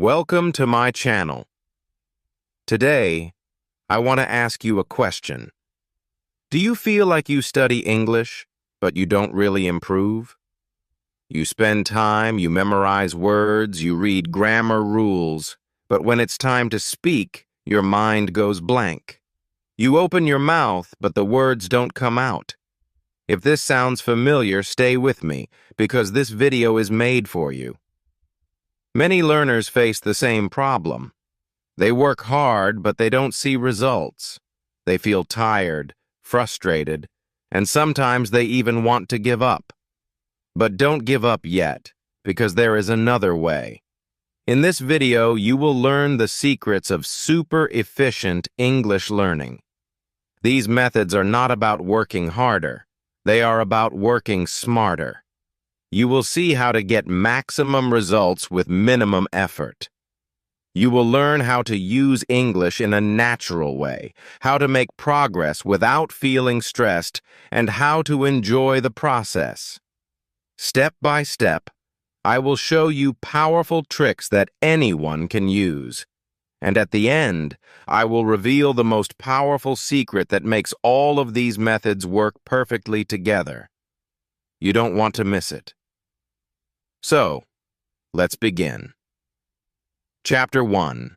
Welcome to my channel. Today, I want to ask you a question. Do you feel like you study English, but you don't really improve? You spend time, you memorize words, you read grammar rules, but when it's time to speak, your mind goes blank. You open your mouth, but the words don't come out. If this sounds familiar, stay with me, because this video is made for you. Many learners face the same problem. They work hard, but they don't see results. They feel tired, frustrated, and sometimes they even want to give up. But don't give up yet, because there is another way. In this video, you will learn the secrets of super efficient English learning. These methods are not about working harder. They are about working smarter. You will see how to get maximum results with minimum effort. You will learn how to use English in a natural way, how to make progress without feeling stressed, and how to enjoy the process. Step by step, I will show you powerful tricks that anyone can use. And at the end, I will reveal the most powerful secret that makes all of these methods work perfectly together. You don't want to miss it. So, let's begin. Chapter 1.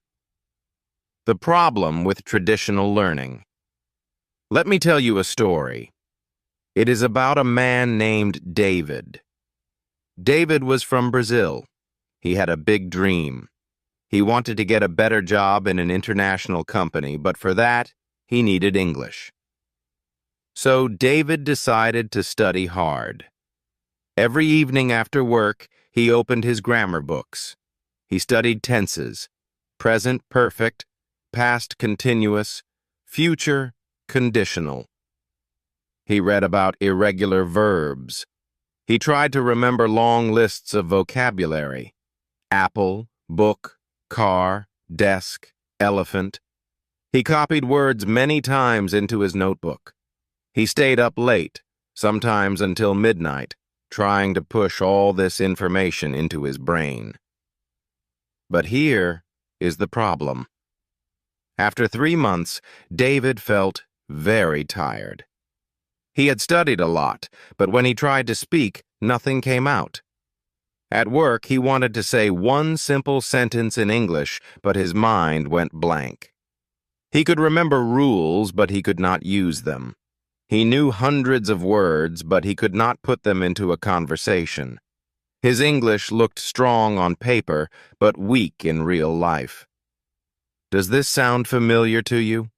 The problem with traditional learning. Let me tell you a story. It is about a man named David. David was from Brazil. He had a big dream. He wanted to get a better job in an international company, but for that, he needed English. So David decided to study hard. Every evening after work, he opened his grammar books. He studied tenses, present perfect, past continuous, future conditional. He read about irregular verbs. He tried to remember long lists of vocabulary: apple, book, car, desk, elephant. He copied words many times into his notebook. He stayed up late, sometimes until midnight, trying to push all this information into his brain. But here is the problem. After 3 months, David felt very tired. He had studied a lot, but when he tried to speak, nothing came out. At work, he wanted to say one simple sentence in English, but his mind went blank. He could remember rules, but he could not use them. He knew hundreds of words, but he could not put them into a conversation. His English looked strong on paper, but weak in real life. Does this sound familiar to you?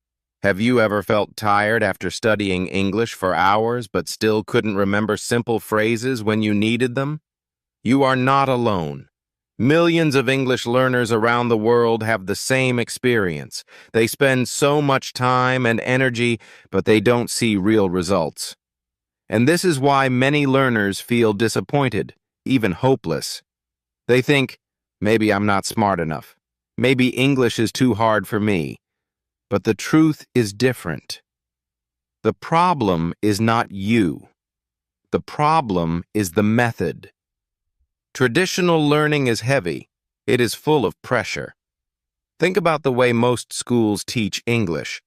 Have you ever felt tired after studying English for hours, but still couldn't remember simple phrases when you needed them? You are not alone. Millions of English learners around the world have the same experience. They spend so much time and energy, but they don't see real results. And this is why many learners feel disappointed, even hopeless. They think, maybe I'm not smart enough. Maybe English is too hard for me. But the truth is different. The problem is not you. The problem is the method. Traditional learning is heavy. It is full of pressure. Think about the way most schools teach English.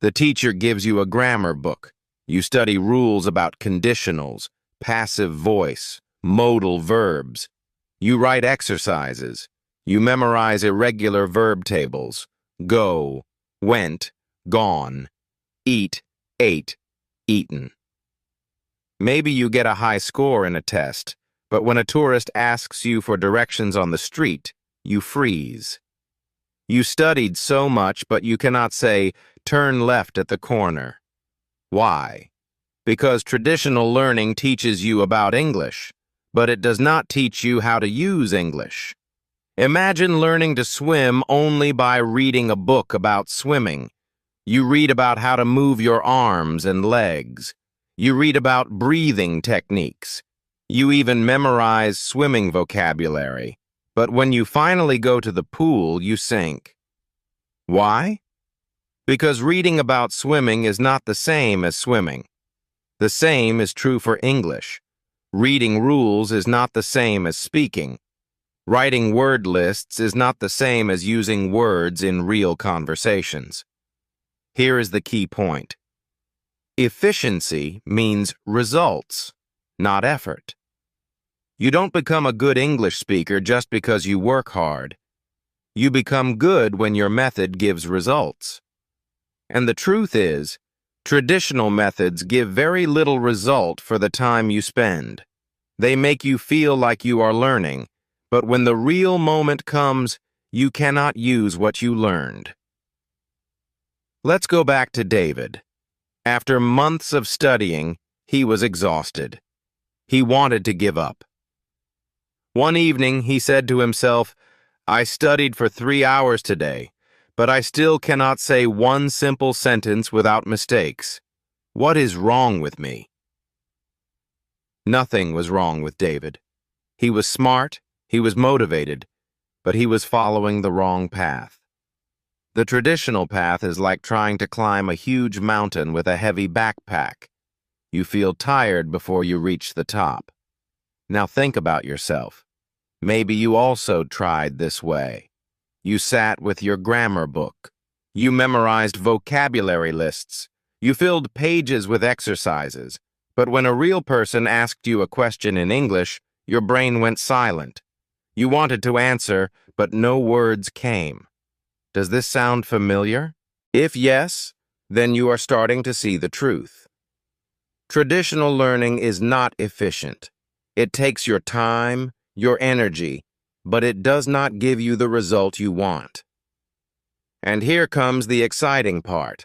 The teacher gives you a grammar book. You study rules about conditionals, passive voice, modal verbs. You write exercises. You memorize irregular verb tables: go, went, gone, eat, ate, eaten. Maybe you get a high score in a test, but when a tourist asks you for directions on the street, you freeze. You studied so much, but you cannot say, turn left at the corner. Why? Because traditional learning teaches you about English, but it does not teach you how to use English. Imagine learning to swim only by reading a book about swimming. You read about how to move your arms and legs. You read about breathing techniques. You even memorize swimming vocabulary. But when you finally go to the pool, you sink. Why? Because reading about swimming is not the same as swimming. The same is true for English. Reading rules is not the same as speaking. Writing word lists is not the same as using words in real conversations. Here is the key point. Efficiency means results, not effort. You don't become a good English speaker just because you work hard. You become good when your method gives results. And the truth is, traditional methods give very little result for the time you spend. They make you feel like you are learning, but when the real moment comes, you cannot use what you learned. Let's go back to David. After months of studying, he was exhausted. He wanted to give up. One evening, he said to himself, "I studied for 3 hours today, but I still cannot say one simple sentence without mistakes. What is wrong with me?" Nothing was wrong with David. He was smart, he was motivated, but he was following the wrong path. The traditional path is like trying to climb a huge mountain with a heavy backpack. You feel tired before you reach the top. Now think about yourself. Maybe you also tried this way. You sat with your grammar book. You memorized vocabulary lists. You filled pages with exercises. But when a real person asked you a question in English, your brain went silent. You wanted to answer, but no words came. Does this sound familiar? If yes, then you are starting to see the truth. Traditional learning is not efficient. It takes your time, your energy, but it does not give you the result you want. And here comes the exciting part.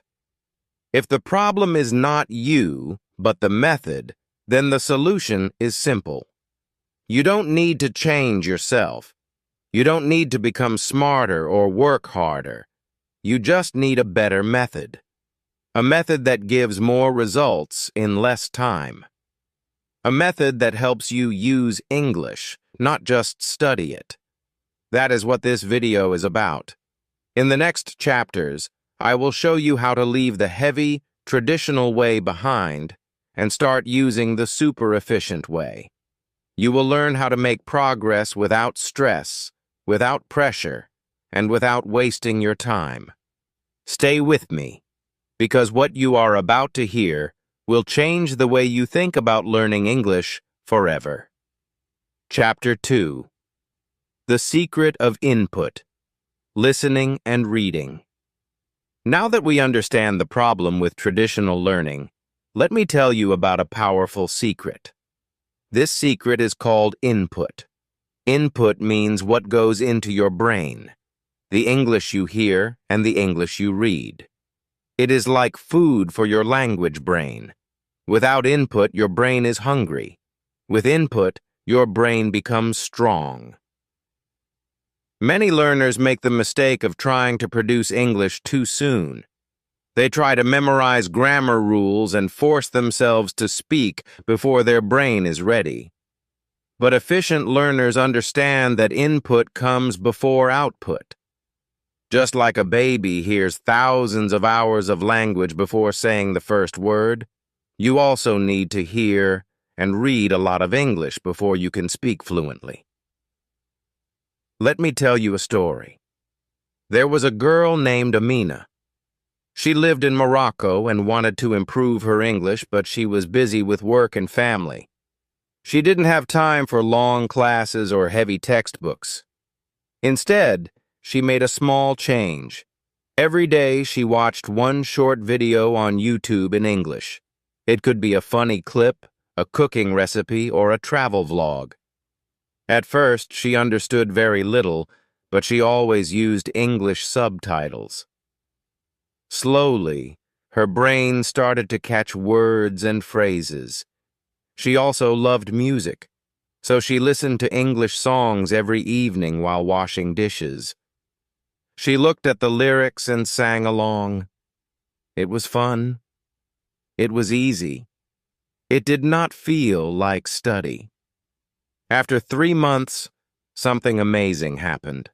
If the problem is not you, but the method, then the solution is simple. You don't need to change yourself. You don't need to become smarter or work harder. You just need a better method. A method that gives more results in less time. A method that helps you use English, not just study it. That is what this video is about. In the next chapters, I will show you how to leave the heavy, traditional way behind and start using the super efficient way. You will learn how to make progress without stress, without pressure, and without wasting your time. Stay with me, because what you are about to hear will change the way you think about learning English forever. Chapter 2. The Secret of Input, Listening and Reading. Now that we understand the problem with traditional learning, let me tell you about a powerful secret. This secret is called input. Input means what goes into your brain, the English you hear and the English you read. It is like food for your language brain. Without input, your brain is hungry. With input, your brain becomes strong. Many learners make the mistake of trying to produce English too soon. They try to memorize grammar rules and force themselves to speak before their brain is ready. But efficient learners understand that input comes before output. Just like a baby hears thousands of hours of language before saying the first word, you also need to hear and read a lot of English before you can speak fluently. Let me tell you a story. There was a girl named Amina. She lived in Morocco and wanted to improve her English, but she was busy with work and family. She didn't have time for long classes or heavy textbooks. Instead, she made a small change. Every day she watched one short video on YouTube in English. It could be a funny clip, a cooking recipe, or a travel vlog. At first, she understood very little, but she always used English subtitles. Slowly, her brain started to catch words and phrases. She also loved music, so she listened to English songs every evening while washing dishes. She looked at the lyrics and sang along. It was fun. It was easy. It did not feel like study. After 3 months, something amazing happened.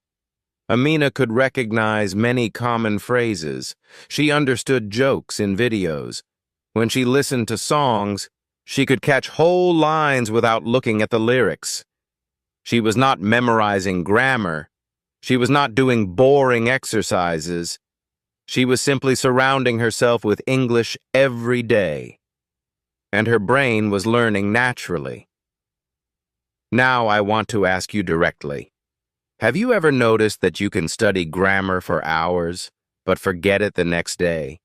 Amina could recognize many common phrases. She understood jokes in videos. When she listened to songs, she could catch whole lines without looking at the lyrics. She was not memorizing grammar. She was not doing boring exercises. She was simply surrounding herself with English every day. And her brain was learning naturally. Now I want to ask you directly. Have you ever noticed that you can study grammar for hours, but forget it the next day?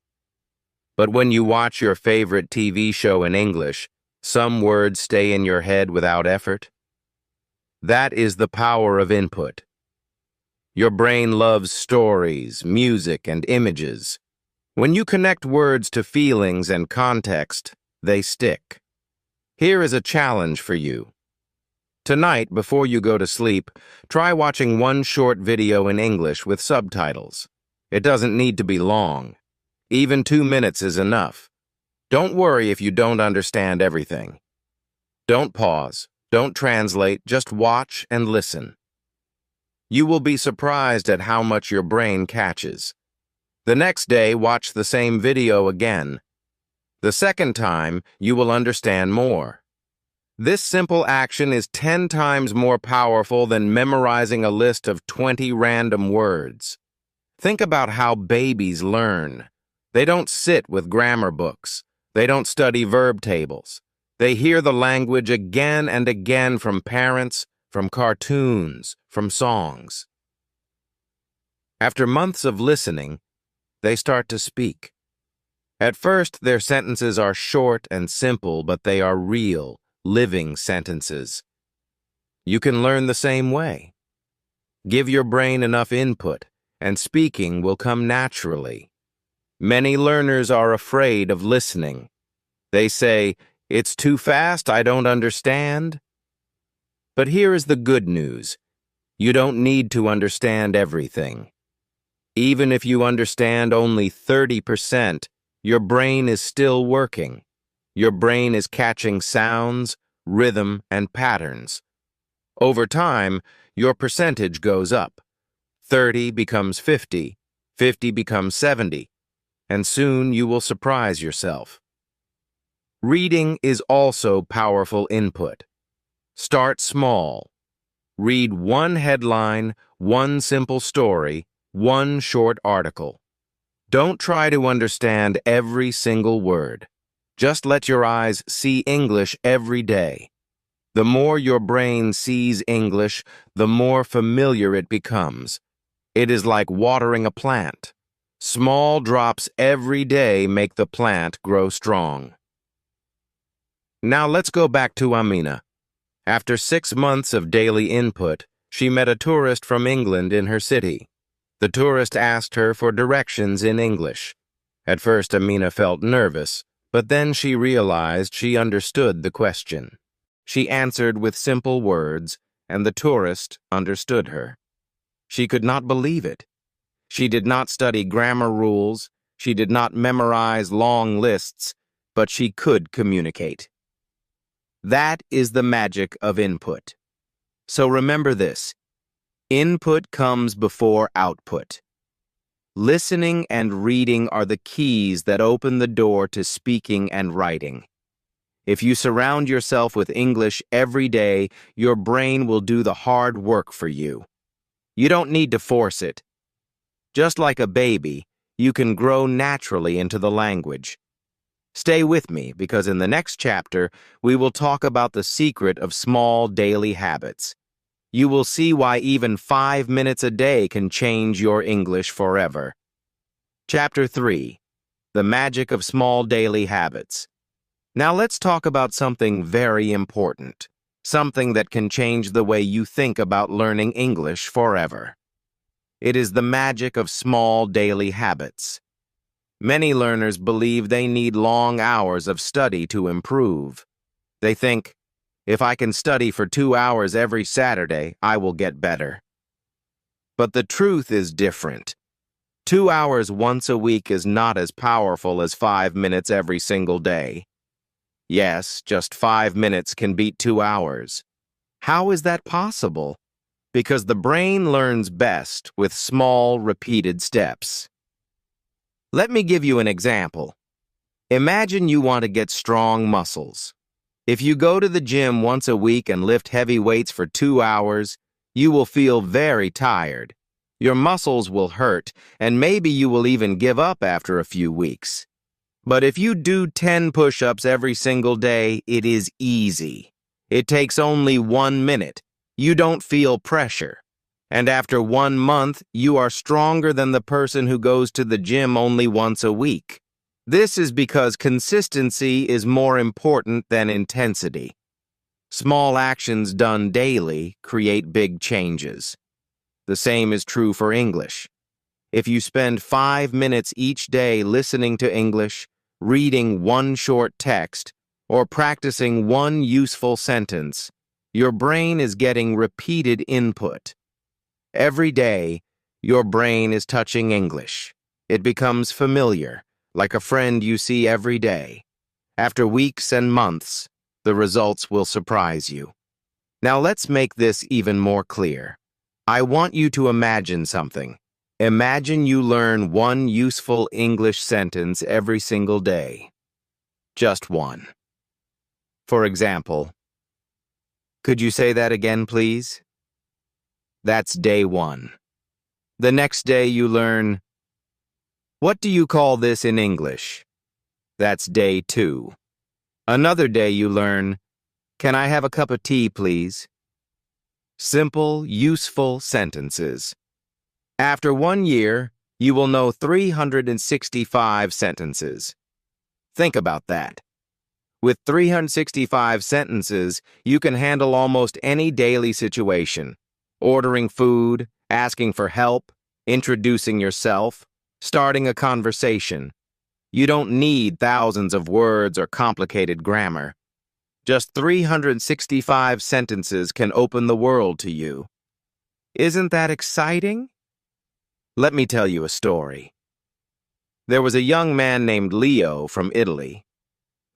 But when you watch your favorite TV show in English, some words stay in your head without effort? That is the power of input. Your brain loves stories, music, and images. When you connect words to feelings and context, they stick. Here is a challenge for you. Tonight, before you go to sleep, try watching one short video in English with subtitles. It doesn't need to be long. Even 2 minutes is enough. Don't worry if you don't understand everything. Don't pause, don't translate, just watch and listen. You will be surprised at how much your brain catches. The next day, watch the same video again. The second time, you will understand more. This simple action is 10 times more powerful than memorizing a list of 20 random words. Think about how babies learn. They don't sit with grammar books. They don't study verb tables. They hear the language again and again from parents, from cartoons, from songs. After months of listening, they start to speak. At first, their sentences are short and simple, but they are real, living sentences. You can learn the same way. Give your brain enough input, and speaking will come naturally. Many learners are afraid of listening. They say, "It's too fast, I don't understand." But here is the good news. You don't need to understand everything. Even if you understand only 30%, your brain is still working. Your brain is catching sounds, rhythm, and patterns. Over time, your percentage goes up. 30 becomes 50, 50 becomes 70, and soon you will surprise yourself. Reading is also powerful input. Start small. Read one headline, one simple story, one short article. Don't try to understand every single word. Just let your eyes see English every day. The more your brain sees English, the more familiar it becomes. It is like watering a plant. Small drops every day make the plant grow strong. Now let's go back to Amina. After 6 months of daily input, she met a tourist from England in her city. The tourist asked her for directions in English. At first, Amina felt nervous, but then she realized she understood the question. She answered with simple words, and the tourist understood her. She could not believe it. She did not study grammar rules, she did not memorize long lists, but she could communicate. That is the magic of input. So remember this. Input comes before output. Listening and reading are the keys that open the door to speaking and writing. If you surround yourself with English every day, your brain will do the hard work for you. You don't need to force it. Just like a baby, you can grow naturally into the language. Stay with me, because in the next chapter, we will talk about the secret of small daily habits. You will see why even 5 minutes a day can change your English forever. Chapter 3. The Magic of Small Daily Habits. Now let's talk about something very important, something that can change the way you think about learning English forever. It is the magic of small daily habits. Many learners believe they need long hours of study to improve. They think, if I can study for 2 hours every Saturday, I will get better. But the truth is different. 2 hours once a week is not as powerful as 5 minutes every single day. Yes, just 5 minutes can beat 2 hours. How is that possible? Because the brain learns best with small, repeated steps. Let me give you an example. Imagine you want to get strong muscles. If you go to the gym once a week and lift heavy weights for 2 hours, you will feel very tired. Your muscles will hurt, and maybe you will even give up after a few weeks. But if you do 10 push-ups every single day, it is easy. It takes only 1 minute. You don't feel pressure. And after 1 month, you are stronger than the person who goes to the gym only once a week. This is because consistency is more important than intensity. Small actions done daily create big changes. The same is true for English. If you spend 5 minutes each day listening to English, reading one short text, or practicing one useful sentence, your brain is getting repeated input. Every day, your brain is touching English. It becomes familiar, like a friend you see every day. After weeks and months, the results will surprise you. Now let's make this even more clear. I want you to imagine something. Imagine you learn one useful English sentence every single day. Just one. For example, could you say that again, please? That's day 1. The next day you learn, what do you call this in English? That's day 2. Another day you learn, can I have a cup of tea, please? Simple, useful sentences. After 1 year, you will know 365 sentences. Think about that. With 365 sentences, you can handle almost any daily situation. Ordering food, asking for help, introducing yourself, starting a conversation. You don't need thousands of words or complicated grammar. Just 365 sentences can open the world to you. Isn't that exciting? Let me tell you a story. There was a young man named Leo from Italy.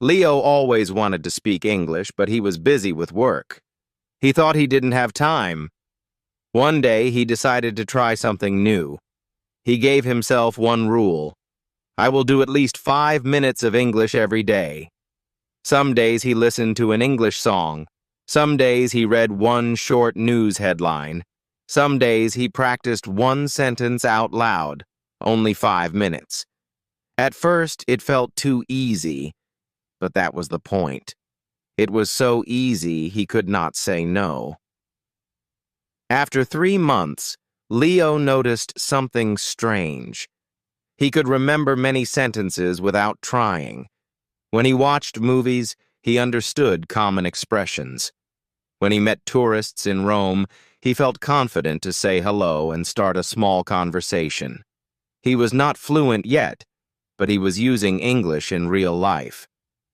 Leo always wanted to speak English, but he was busy with work. He thought he didn't have time. One day, he decided to try something new. He gave himself one rule. I will do at least 5 minutes of English every day. Some days he listened to an English song. Some days he read one short news headline. Some days he practiced one sentence out loud, only 5 minutes. At first, it felt too easy, but that was the point. It was so easy he could not say no. After 3 months, Leo noticed something strange. He could remember many sentences without trying. When he watched movies, he understood common expressions. When he met tourists in Rome, he felt confident to say hello and start a small conversation. He was not fluent yet, but he was using English in real life,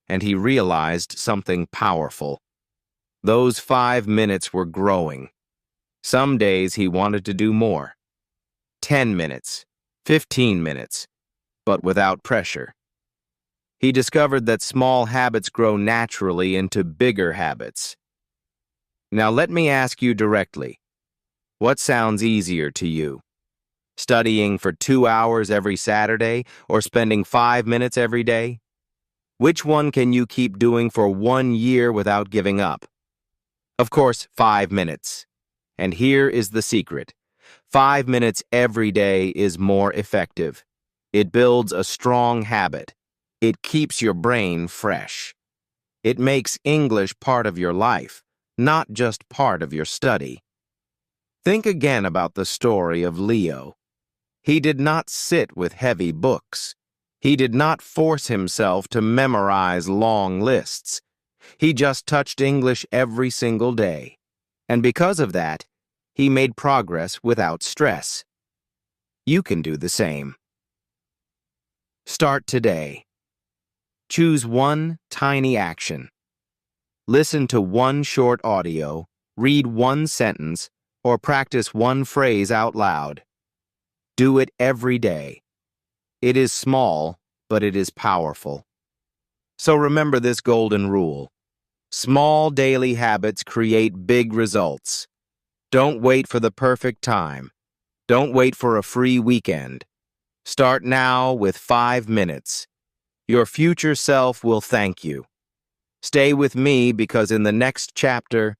and he realized something powerful. Those 5 minutes were growing. Some days he wanted to do more. 10 minutes, 15 minutes, but without pressure. He discovered that small habits grow naturally into bigger habits. Now let me ask you directly, what sounds easier to you? Studying for 2 hours every Saturday or spending 5 minutes every day? Which one can you keep doing for 1 year without giving up? Of course, 5 minutes. And here is the secret. 5 minutes every day is more effective. It builds a strong habit. It keeps your brain fresh. It makes English part of your life, not just part of your study. Think again about the story of Leo. He did not sit with heavy books. He did not force himself to memorize long lists. He just touched English every single day. And because of that, he made progress without stress. You can do the same. Start today. Choose one tiny action. Listen to one short audio, read one sentence, or practice one phrase out loud. Do it every day. It is small, but it is powerful. So remember this golden rule. Small daily habits create big results. Don't wait for the perfect time. Don't wait for a free weekend. Start now with 5 minutes. Your future self will thank you. Stay with me because in the next chapter,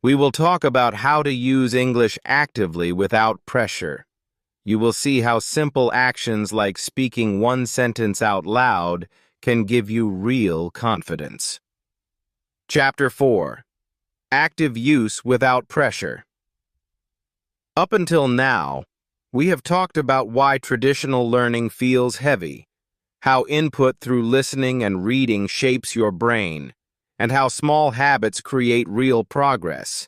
we will talk about how to use English actively without pressure. You will see how simple actions like speaking one sentence out loud can give you real confidence. Chapter 4. Active Use Without Pressure. Up until now, we have talked about why traditional learning feels heavy, how input through listening and reading shapes your brain, and how small habits create real progress.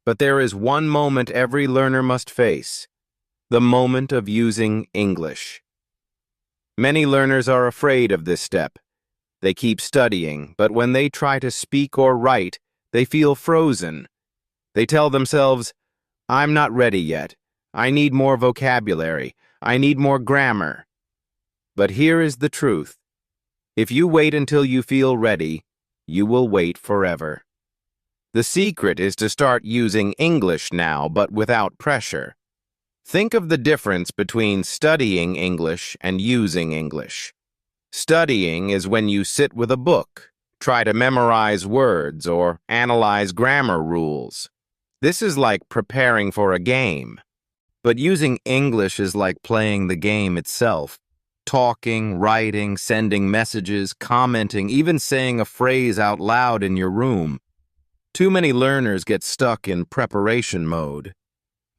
But there is one moment every learner must face: the moment of using English. Many learners are afraid of this step. They keep studying, but when they try to speak or write, they feel frozen. They tell themselves, "I'm not ready yet. I need more vocabulary. I need more grammar." But here is the truth. If you wait until you feel ready, you will wait forever. The secret is to start using English now, but without pressure. Think of the difference between studying English and using English. Studying is when you sit with a book, try to memorize words, or analyze grammar rules. This is like preparing for a game. But using English is like playing the game itself. Talking, writing, sending messages, commenting, even saying a phrase out loud in your room. Too many learners get stuck in preparation mode.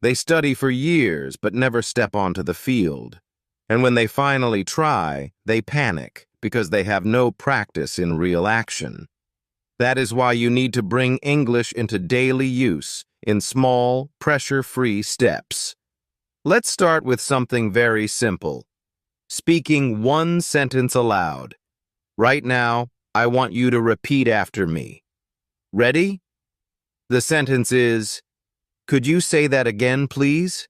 They study for years but never step onto the field. And when they finally try, they panic because they have no practice in real action. That is why you need to bring English into daily use in small, pressure-free steps. Let's start with something very simple: speaking one sentence aloud. Right now, I want you to repeat after me. Ready? The sentence is, "Could you say that again, please?"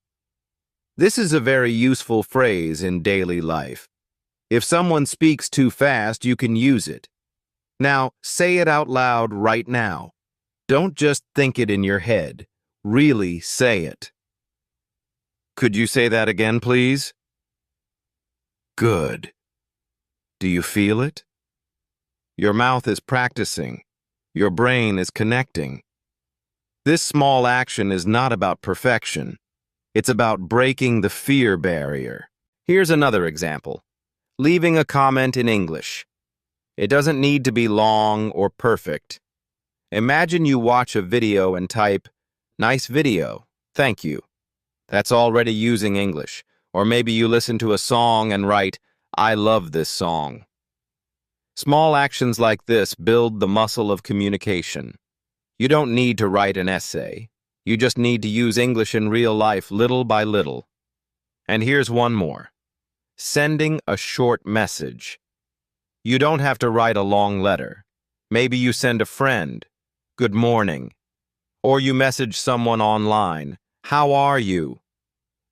This is a very useful phrase in daily life. If someone speaks too fast, you can use it. Now, say it out loud right now. Don't just think it in your head. Really say it. Could you say that again, please? Good. Do you feel it? Your mouth is practicing. Your brain is connecting. This small action is not about perfection. It's about breaking the fear barrier. Here's another example. Leaving a comment in English. It doesn't need to be long or perfect. Imagine you watch a video and type, "Nice video, thank you." That's already using English. Or maybe you listen to a song and write, "I love this song." Small actions like this build the muscle of communication. You don't need to write an essay. You just need to use English in real life little by little. And here's one more. Sending a short message. You don't have to write a long letter. Maybe you send a friend, "Good morning." Or you message someone online, "How are you?"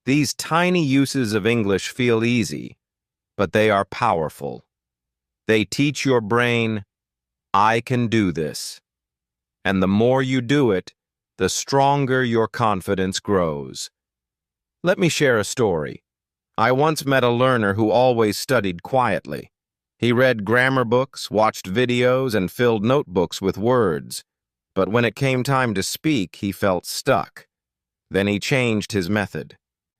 These tiny uses of English feel easy, but they are powerful. They teach your brain, "I can do this." And the more you do it, the stronger your confidence grows. Let me share a story. I once met a learner who always studied quietly. He read grammar books, watched videos, and filled notebooks with words. But when it came time to speak, he felt stuck. Then he changed his method.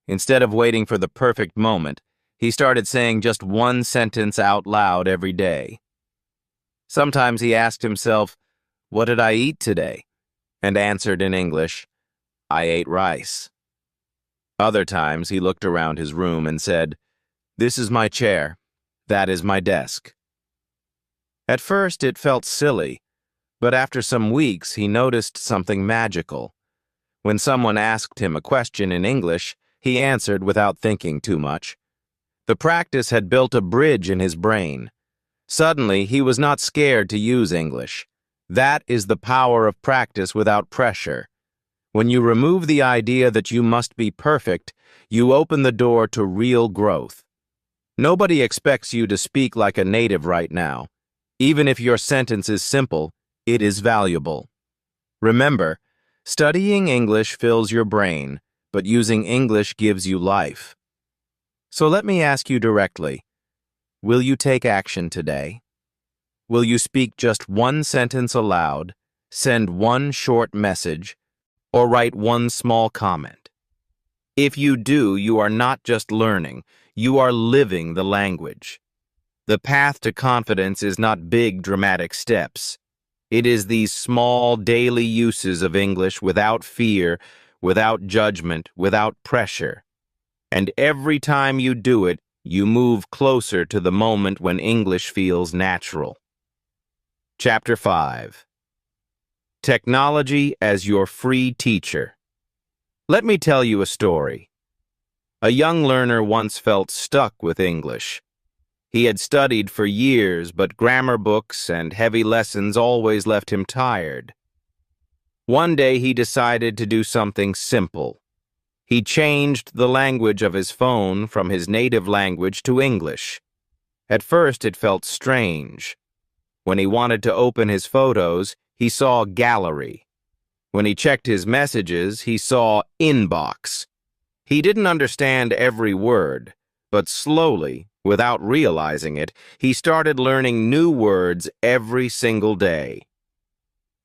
Instead of waiting for the perfect moment, he started saying just one sentence out loud every day. Sometimes he asked himself, "What did I eat today?" and answered in English, "I ate rice." Other times he looked around his room and said, "This is my chair. That is my desk." At first it felt silly, but after some weeks he noticed something magical. When someone asked him a question in English, he answered without thinking too much. The practice had built a bridge in his brain. Suddenly, he was not scared to use English. That is the power of practice without pressure. When you remove the idea that you must be perfect, you open the door to real growth. Nobody expects you to speak like a native right now. Even if your sentence is simple, it is valuable. Remember, studying English fills your brain, but using English gives you life. So let me ask you directly, will you take action today? Will you speak just one sentence aloud, send one short message, or write one small comment? If you do, you are not just learning, you are living the language. The path to confidence is not big, dramatic steps. It is these small, daily uses of English without fear, without judgment, without pressure. And every time you do it, you move closer to the moment when English feels natural. Chapter 5. Technology as your free teacher. Let me tell you a story. A young learner once felt stuck with English. He had studied for years, but grammar books and heavy lessons always left him tired. One day he decided to do something simple. He changed the language of his phone from his native language to English. At first it felt strange. When he wanted to open his photos, he saw Gallery. When he checked his messages, he saw Inbox. He didn't understand every word, but slowly, without realizing it, he started learning new words every single day.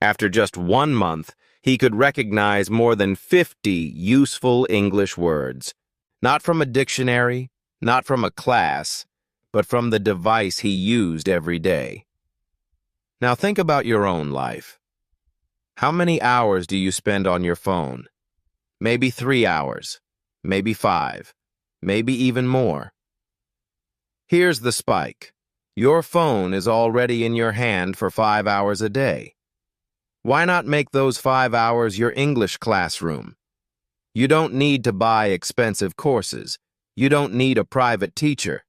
After just 1 month, he could recognize more than 50 useful English words, not from a dictionary, not from a class, but from the device he used every day. Now think about your own life. How many hours do you spend on your phone? Maybe 3 hours, maybe 5, maybe even more. Here's the spike. Your phone is already in your hand for 5 hours a day. Why not make those 5 hours your English classroom? You don't need to buy expensive courses. You don't need a private teacher.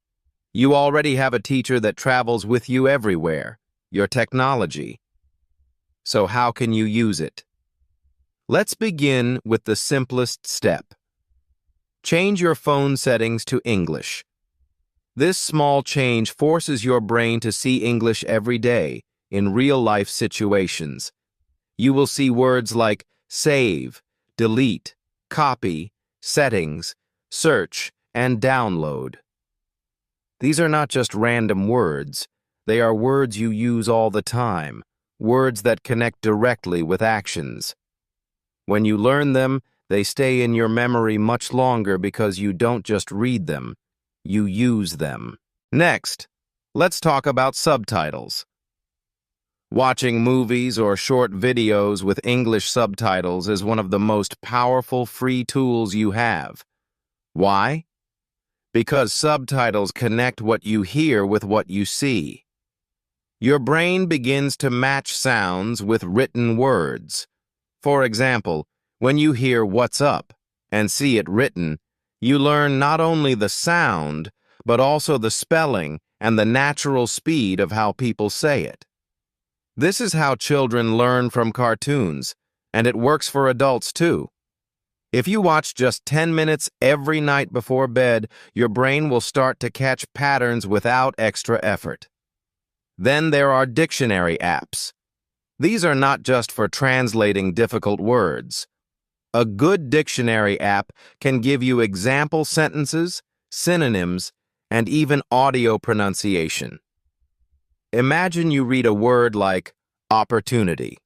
You already have a teacher that travels with you everywhere, your technology. So how can you use it? Let's begin with the simplest step. Change your phone settings to English. This small change forces your brain to see English every day in real-life situations. You will see words like save, delete, copy, settings, search, and download. These are not just random words. They are words you use all the time, words that connect directly with actions. When you learn them, they stay in your memory much longer because you don't just read them. You use them. Next, let's talk about subtitles. Watching movies or short videos with English subtitles is one of the most powerful free tools you have. Why? Because subtitles connect what you hear with what you see. Your brain begins to match sounds with written words. For example, when you hear "what's up" and see it written, you learn not only the sound, but also the spelling and the natural speed of how people say it. This is how children learn from cartoons, and it works for adults too. If you watch just 10 minutes every night before bed, your brain will start to catch patterns without extra effort. Then there are dictionary apps. These are not just for translating difficult words. A good dictionary app can give you example sentences, synonyms, and even audio pronunciation. Imagine you read a word like opportunity.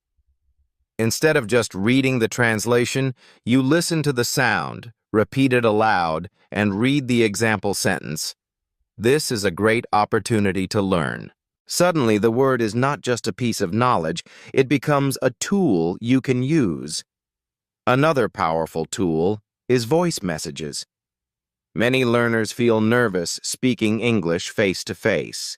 Instead of just reading the translation, you listen to the sound, repeat it aloud, and read the example sentence. This is a great opportunity to learn. Suddenly, the word is not just a piece of knowledge, it becomes a tool you can use. Another powerful tool is voice messages. Many learners feel nervous speaking English face-to-face.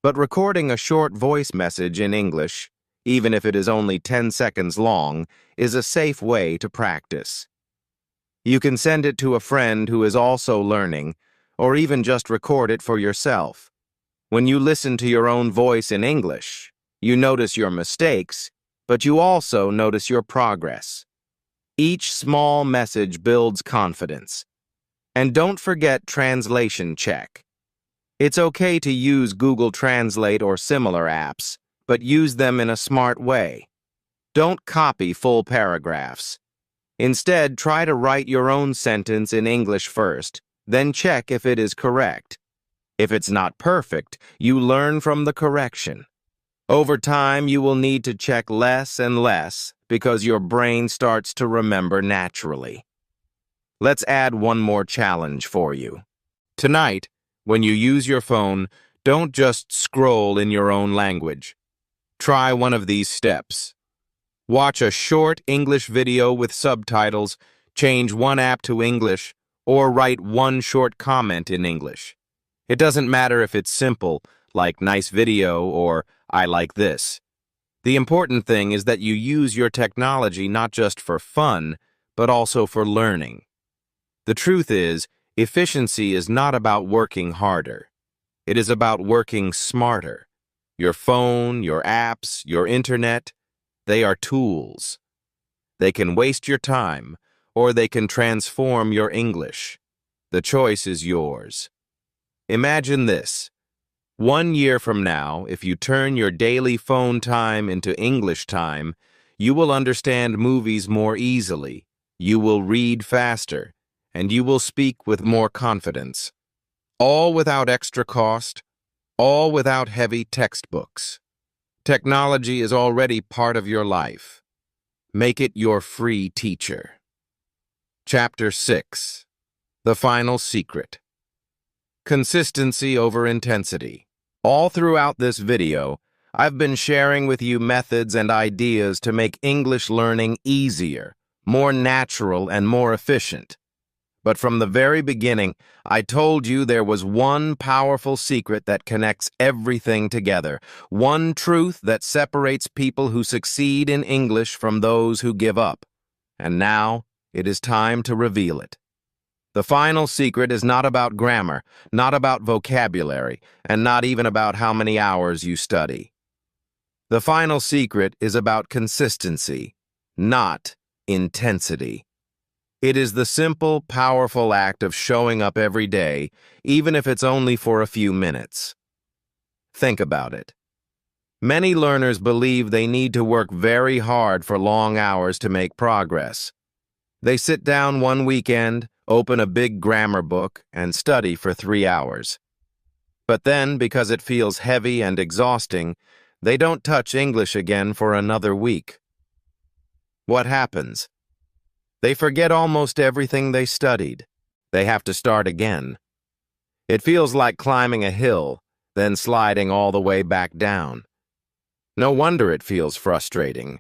But recording a short voice message in English, even if it is only 10 seconds long, is a safe way to practice. You can send it to a friend who is also learning, or even just record it for yourself. When you listen to your own voice in English, you notice your mistakes, but you also notice your progress. Each small message builds confidence. And don't forget translation check. It's okay to use Google Translate or similar apps, but use them in a smart way. Don't copy full paragraphs. Instead, try to write your own sentence in English first, then check if it is correct. If it's not perfect, you learn from the correction. Over time, you will need to check less and less because your brain starts to remember naturally. Let's add one more challenge for you. Tonight, when you use your phone, don't just scroll in your own language. Try one of these steps. Watch a short English video with subtitles, change one app to English, or write one short comment in English. It doesn't matter if it's simple, like nice video or I like this. The important thing is that you use your technology not just for fun, but also for learning. The truth is, efficiency is not about working harder. It is about working smarter. Your phone, your apps, your internet, they are tools. They can waste your time, or they can transform your English. The choice is yours. Imagine this. 1 year from now, if you turn your daily phone time into English time, you will understand movies more easily, you will read faster, and you will speak with more confidence. All without extra cost, all without heavy textbooks. Technology is already part of your life. Make it your free teacher. Chapter 6. The Final Secret. Consistency over intensity. All throughout this video, I've been sharing with you methods and ideas to make English learning easier, more natural, and more efficient. But from the very beginning, I told you there was one powerful secret that connects everything together, one truth that separates people who succeed in English from those who give up. And now, it is time to reveal it. The final secret is not about grammar, not about vocabulary, and not even about how many hours you study. The final secret is about consistency, not intensity. It is the simple, powerful act of showing up every day, even if it's only for a few minutes. Think about it. Many learners believe they need to work very hard for long hours to make progress. They sit down one weekend, open a big grammar book, and study for 3 hours. But then, because it feels heavy and exhausting, they don't touch English again for another week. What happens? They forget almost everything they studied. They have to start again. It feels like climbing a hill, then sliding all the way back down. No wonder it feels frustrating.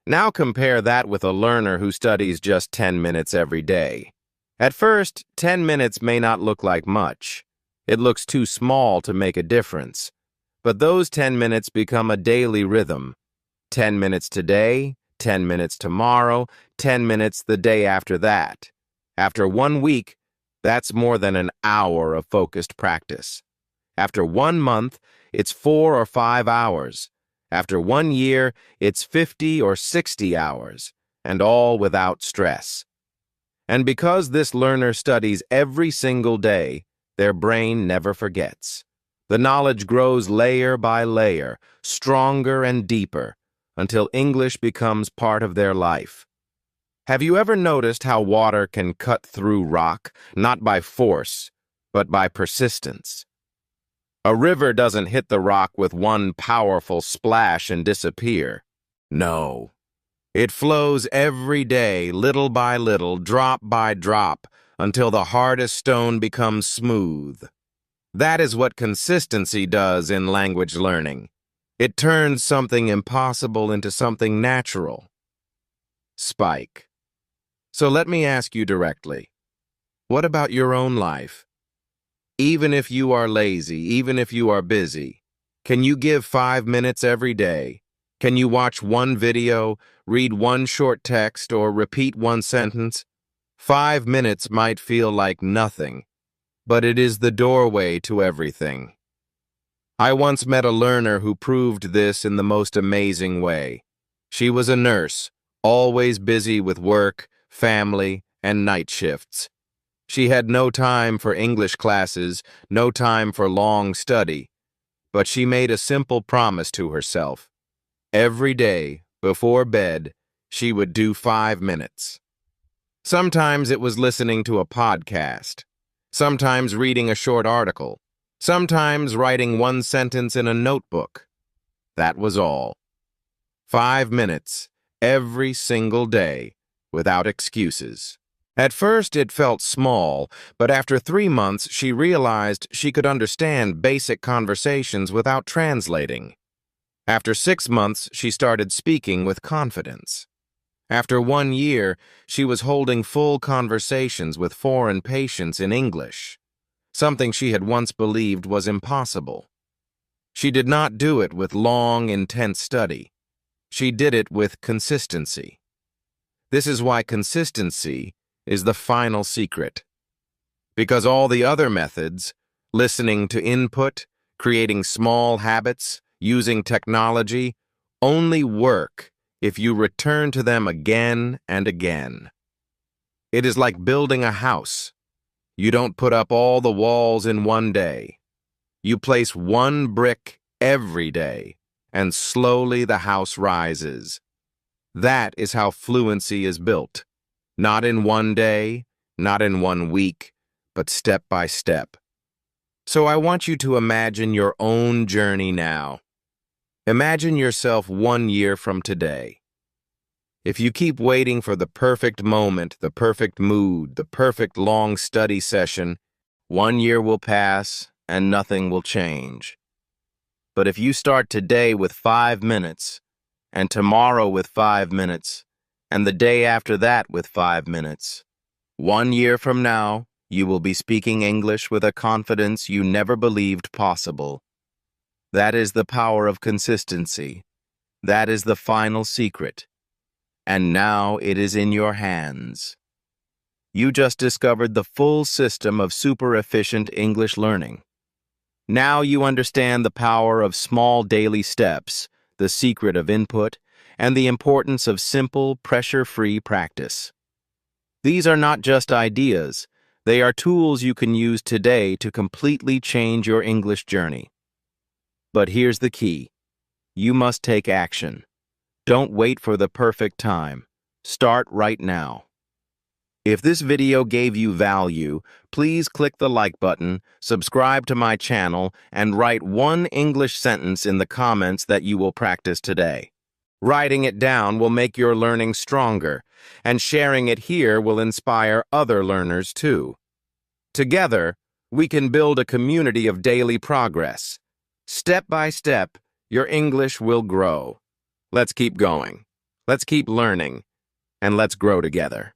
Now compare that with a learner who studies just 10 minutes every day. At first, 10 minutes may not look like much. It looks too small to make a difference. But those 10 minutes become a daily rhythm. 10 minutes today, 10 minutes tomorrow, 10 minutes the day after that. After 1 week, that's more than an hour of focused practice. After 1 month, it's 4 or 5 hours. After 1 year, it's 50 or 60 hours, and all without stress. And because this learner studies every single day, their brain never forgets. The knowledge grows layer by layer, stronger and deeper, until English becomes part of their life. Have you ever noticed how water can cut through rock, not by force, but by persistence? A river doesn't hit the rock with one powerful splash and disappear. No. It flows every day, little by little, drop by drop, until the hardest stone becomes smooth. That is what consistency does in language learning. It turns something impossible into something natural. Spike. So let me ask you directly, what about your own life? Even if you are lazy, even if you are busy, can you give 5 minutes every day? Can you watch one video, read one short text, or repeat one sentence? 5 minutes might feel like nothing, but it is the doorway to everything. I once met a learner who proved this in the most amazing way. She was a nurse, always busy with work, family, and night shifts. She had no time for English classes, no time for long study, but she made a simple promise to herself. Every day, before bed, she would do 5 minutes. Sometimes it was listening to a podcast, sometimes reading a short article, sometimes writing one sentence in a notebook. That was all. 5 minutes, every single day, without excuses. At first, it felt small, but after 3 months, she realized she could understand basic conversations without translating. After 6 months, she started speaking with confidence. After 1 year, she was holding full conversations with foreign patients in English, something she had once believed was impossible. She did not do it with long, intense study. She did it with consistency. This is why consistency is the final secret. Because all the other methods, listening to input, creating small habits, using technology, only work if you return to them again and again. It is like building a house. You don't put up all the walls in one day. You place one brick every day, and slowly the house rises. That is how fluency is built. Not in one day, not in 1 week, but step by step. So I want you to imagine your own journey now. Imagine yourself 1 year from today. If you keep waiting for the perfect moment, the perfect mood, the perfect long study session, 1 year will pass and nothing will change. But if you start today with 5 minutes, and tomorrow with 5 minutes, and the day after that with 5 minutes, 1 year from now, you will be speaking English with a confidence you never believed possible. That is the power of consistency. That is the final secret. And now it is in your hands. You just discovered the full system of super efficient English learning. Now you understand the power of small daily steps, the secret of input, and the importance of simple, pressure-free practice. These are not just ideas. They are tools you can use today to completely change your English journey. But here's the key. You must take action. Don't wait for the perfect time. Start right now. If this video gave you value, please click the like button, subscribe to my channel, and write one English sentence in the comments that you will practice today. Writing it down will make your learning stronger, and sharing it here will inspire other learners too. Together, we can build a community of daily progress. Step by step, your English will grow. Let's keep going. Let's keep learning, and let's grow together.